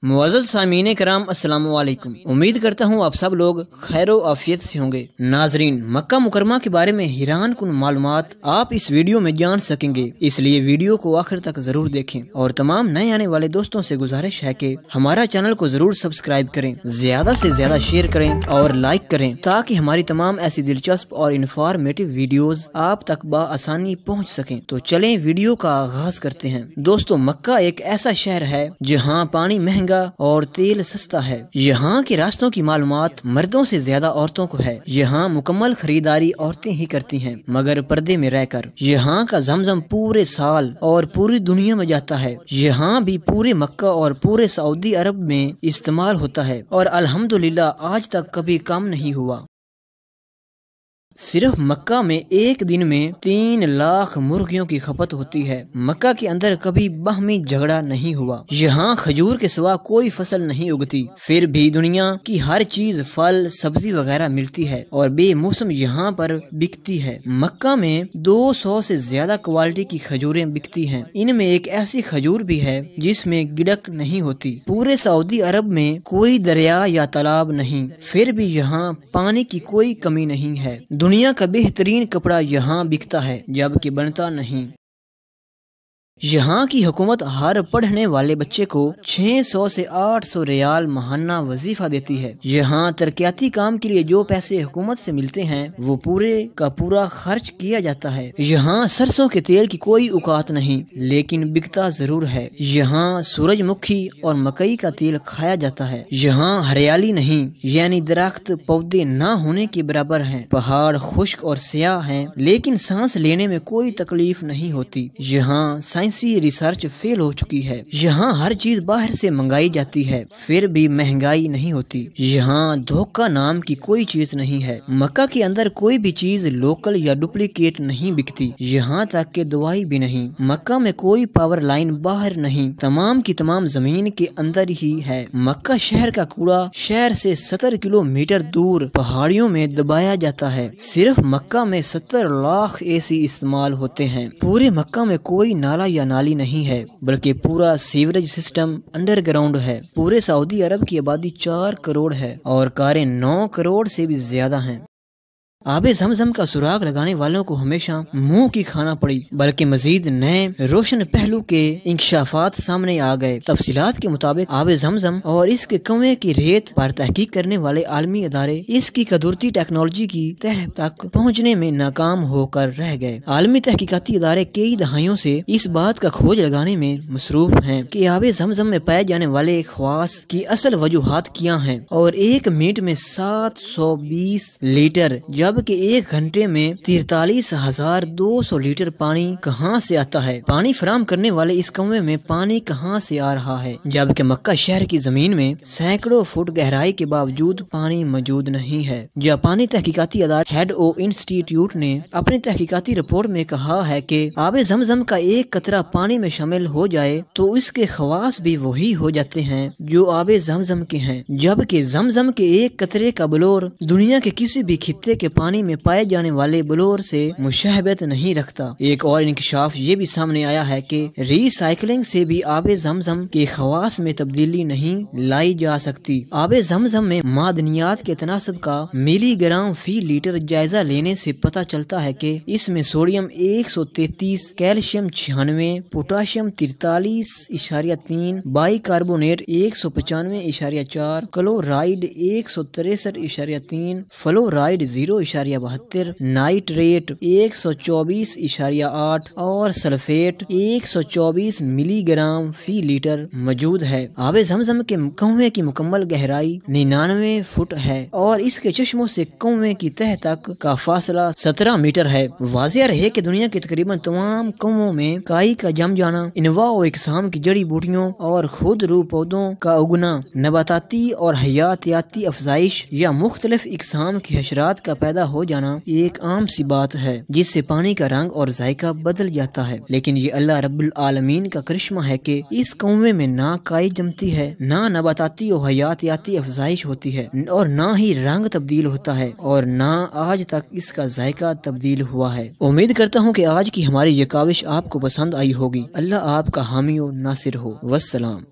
मुअज़्ज़ज़ सामीन करام अस्सलाम वालेकुम। उम्मीद करता हूँ आप सब लोग खैर व आफियत से होंगे। नाजरीन, मक्का मुकरमा के बारे में हैरान कुन मालूमात आप इस वीडियो में जान सकेंगे, इसलिए वीडियो को आखिर तक जरूर देखें। और तमाम नए आने वाले दोस्तों से गुजारिश है कि हमारा चैनल को जरूर सब्सक्राइब करें, ज्यादा से ज्यादा शेयर करें और लाइक करें, ताकि हमारी तमाम ऐसी दिलचस्प और इन्फॉर्मेटिव वीडियोस आप तक बआसानी पहुँच सकें। तो चलें वीडियो का आगाज करते हैं। दोस्तों, मक्का एक ऐसा शहर है जहाँ पानी महंगा और तेल सस्ता है। यहाँ के रास्तों की मालूमात मर्दों से ज्यादा औरतों को है। यहाँ मुकम्मल खरीदारी औरतें ही करती हैं, मगर पर्दे में रहकर। यहाँ का जमजम पूरे साल और पूरी दुनिया में जाता है। यहाँ भी पूरे मक्का और पूरे सऊदी अरब में इस्तेमाल होता है और अल्हम्दुलिल्लाह आज तक कभी कम नहीं हुआ। सिर्फ मक्का में एक दिन में 3 लाख मुर्गियों की खपत होती है। मक्का के अंदर कभी बाहमी झगड़ा नहीं हुआ। यहाँ खजूर के सिवा कोई फसल नहीं उगती, फिर भी दुनिया की हर चीज, फल, सब्जी वगैरह मिलती है और बेमौसम यहाँ पर बिकती है। मक्का में 200 से ज्यादा क्वालिटी की खजूरें बिकती हैं। इनमें एक ऐसी खजूर भी है जिसमें गिड़क नहीं होती। पूरे सऊदी अरब में कोई दरिया या तालाब नहीं, फिर भी यहाँ पानी की कोई कमी नहीं है। दुनिया का बेहतरीन कपड़ा यहाँ बिकता है, जबकि बनता नहीं। यहाँ की हुकूमत हर पढ़ने वाले बच्चे को 600 से 800 रियाल महाना वजीफा देती है। यहाँ तरक्याती काम के लिए जो पैसे हुकूमत से मिलते हैं वो पूरे का पूरा खर्च किया जाता है। यहाँ सरसों के तेल की कोई औकात नहीं, लेकिन बिकता जरूर है। यहाँ सूरजमुखी और मकई का तेल खाया जाता है। यहाँ हरियाली नहीं, यानी दरख्त पौधे न होने के बराबर हैं। पहाड़ खुश्क और स्याह हैं, लेकिन सांस लेने में कोई तकलीफ नहीं होती। यहाँ रिसर्च फेल हो चुकी है। यहाँ हर चीज बाहर से मंगाई जाती है, फिर भी महंगाई नहीं होती। यहाँ धोखा नाम की कोई चीज नहीं है। मक्का के अंदर कोई भी चीज लोकल या डुप्लीकेट नहीं बिकती, यहाँ तक के दवाई भी नहीं। मक्का में कोई पावर लाइन बाहर नहीं, तमाम की तमाम जमीन के अंदर ही है। मक्का शहर का कूड़ा शहर से 70 किलोमीटर दूर पहाड़ियों में दबाया जाता है। सिर्फ मक्का में 70 लाख एसी इस्तेमाल होते हैं। पूरे मक्का में कोई नाला या नाली नहीं है, बल्कि पूरा सीवरेज सिस्टम अंडरग्राउंड है। पूरे सऊदी अरब की आबादी 4 करोड़ है और कारें 9 करोड़ से भी ज्यादा हैं। आबे ज़मज़म का सुराग लगाने वालों को हमेशा मुंह की खाना पड़ी, बल्कि मजीद नए रोशन पहलू के इंकशाफात सामने आ गए। तफसीलात के मुताबिक आबे ज़मज़म और इसके कुएं की रेत पर तहकीक करने वाले आलमी अदारे इसकी कदरती टेक्नोलॉजी की तह तक पहुँचने में नाकाम होकर रह गए। आलमी तहकीकाती अदारे कई दहाइयों से इस बात का खोज लगाने में मसरूफ हैं कि आबे ज़मज़म में पाए जाने वाले ख्वास की असल वजूहात क्या हैं और 1 मिनट में 720 लीटर जबकि 1 घंटे में 43,200 लीटर पानी कहाँ से आता है। पानी फराम करने वाले इस कुएं में पानी कहाँ से आ रहा है, जबकि मक्का शहर की जमीन में सैकड़ों फुट गहराई के बावजूद पानी मौजूद नहीं है। जापानी तहकीकाती अदारा हेड ओ इंस्टीट्यूट ने अपनी तहकीकाती रिपोर्ट में कहा है कि आबे ज़मज़म का एक कतरा पानी में शामिल हो जाए तो इसके खवास भी वही हो जाते हैं जो आबे ज़मज़म के हैं, जबकि ज़मज़म के एक कतरे का बलोर दुनिया के किसी भी खित्ते के पानी में पाए जाने वाले बलोर से मुशाहबत नहीं रखता। एक और इंकशाफ ये भी सामने आया है कि रिसाइकलिंग से भी आबे ज़मज़म के खवास में तब्दीली नहीं लाई जा सकती। आबे ज़मज़म में मादनियात के तनासब का मिलीग्राम फी लीटर जायजा लेने से पता चलता है कि इसमें sodium 133, calcium 96, potassium 43.3, bicarbonate 195.4, chloride 163.3, fluoride 0.72, nitrate 124.8 और सल्फेट 124 मिलीग्राम फी लीटर मौजूद है। आबे ज़मज़म के कुएं की मुकम्मल गहराई 99 फुट है और इसके चश्मों से कुएं की तह तक का फासला 17 मीटर है। वाज़िह रहे कि दुनिया के तकरीबन तमाम कुओं में काई का जम जाना, इनवा इकसाम की जड़ी बूटियों और खुद रू पौधों का उगना, नबाताती और हयातियाती अफजाइश या मुख्तलिफ इकसाम की हशरात का पैदा हो जाना एक आम सी बात है, जिससे पानी का रंग और जायका बदल जाता है। लेकिन ये अल्लाह रब्बुल आलमीन का करिश्मा है कि इस कुएं में ना काई जमती है, ना नबाताती और हयातियाती अफजाइश होती है और ना ही रंग तब्दील होता है और ना आज तक इसका जायका तब्दील हुआ है। उम्मीद करता हूँ कि आज की हमारी ये काविश आपको पसंद आई होगी। अल्लाह आपका हामी और नासिर हो। वस्सलाम।